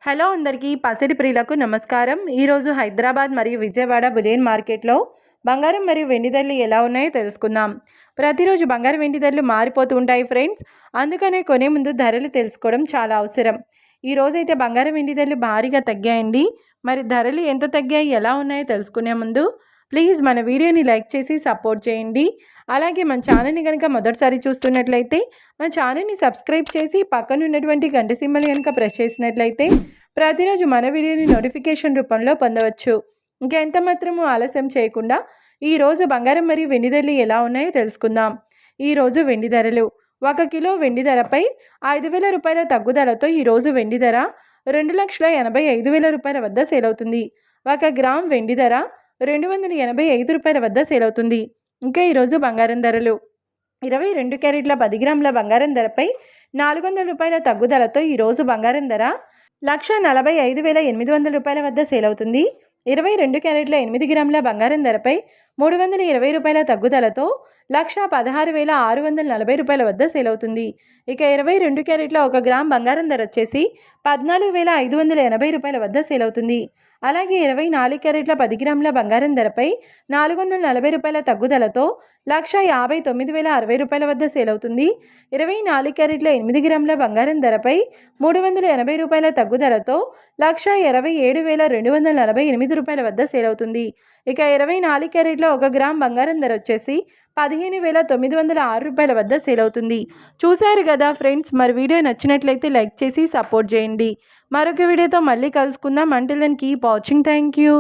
Hello అందరికీ పసిడి ప్రియులకు నమస్కారం. ఈరోజు హైదరాబాద్ మరియు విజయవాడ బులియన్ మార్కెట్లో బంగారం మరియు వెండి ధరలు ఎలా ఉన్నాయో తెలుసుకుందాం. ప్రతిరోజు బంగారం వెండి ధరలు మారిపోతూ ఉంటాయి ఫ్రెండ్స్. అందుకనే కొనే ముందు ధరలు తెలుసుకోవడం చాలా అవసరం. ఈరోజైతే బంగారం వెండి ధరలు భారీగా తగ్గాయండి. మరి ధరలు ఎంత తగ్గాయి, ఎలా ఉన్నాయో తెలుసుకునే ముందు ప్లీజ్ మన వీడియోని లైక్ చేసి సపోర్ట్ చేయండి. అలాగే మన ఛానల్ని కనుక మొదటిసారి చూస్తున్నట్లయితే మన ఛానల్ని సబ్స్క్రైబ్ చేసి పక్కన ఉన్నటువంటి గంట సింబల్ కనుక ప్రెస్ చేసినట్లయితే ప్రతిరోజు మన వీడియోని నోటిఫికేషన్ రూపంలో పొందవచ్చు. ఇంకా ఎంత మాత్రము ఆలస్యం చేయకుండా ఈరోజు బంగారం మరియు వెండి ధరలు ఎలా ఉన్నాయో తెలుసుకుందాం. ఈరోజు వెండి ధరలు 1 కిలో వెండి ధరపై 5,000 రూపాయల తగ్గుదలతో ఈరోజు వెండి ధర 2,85,000 రూపాయల వద్ద సేల్ అవుతుంది. 1 గ్రామ్ వెండి ధర 285 రూపాయల వద్ద సేల్ అవుతుంది. ఇంకా ఈరోజు బంగారం ధరలు 22 క్యారెట్ల 10 గ్రాముల బంగారం ధరపై 400 రూపాయల తగ్గుదలతో ఈరోజు బంగారం ధర 1,45,800 రూపాయల వద్ద సేల్ అవుతుంది. 22 క్యారెట్ల 8 గ్రాముల బంగారం ధరపై 320 రూపాయల తగ్గుదలతో 1,16,640 రూపాయల వద్ద సేల్ అవుతుంది. ఇక 22 క్యారెట్ల 1 గ్రామ్ బంగారం ధర వచ్చేసి 14,580 రూపాయల వద్ద సేల్ అవుతుంది. అలాగే 24 క్యారెట్ల 10 గ్రాముల బంగారం ధరపై 440 రూపాయల తగ్గుదలతో 1,59,060 రూపాయల వద్ద సేల్ అవుతుంది. 24 క్యారెట్ల 8 గ్రాముల బంగారం ధరపై 380 రూపాయల తగ్గుదలతో 1,27,248 రూపాయల వద్ద సేల్ అవుతుంది. ఇక 24 క్యారెట్ల 1 గ్రామ్ బంగారం ధర వచ్చేసి 15,906 రూపాయల వద్ద సేల్ అవుతుంది. చూశారు కదా ఫ్రెండ్స్, మరి వీడియో నచ్చినట్లయితే లైక్ చేసి సపోర్ట్ చేయండి. మరొక వీడియోతో మళ్ళీ కలుసుకుందాం. Until then keep watching. Thank you.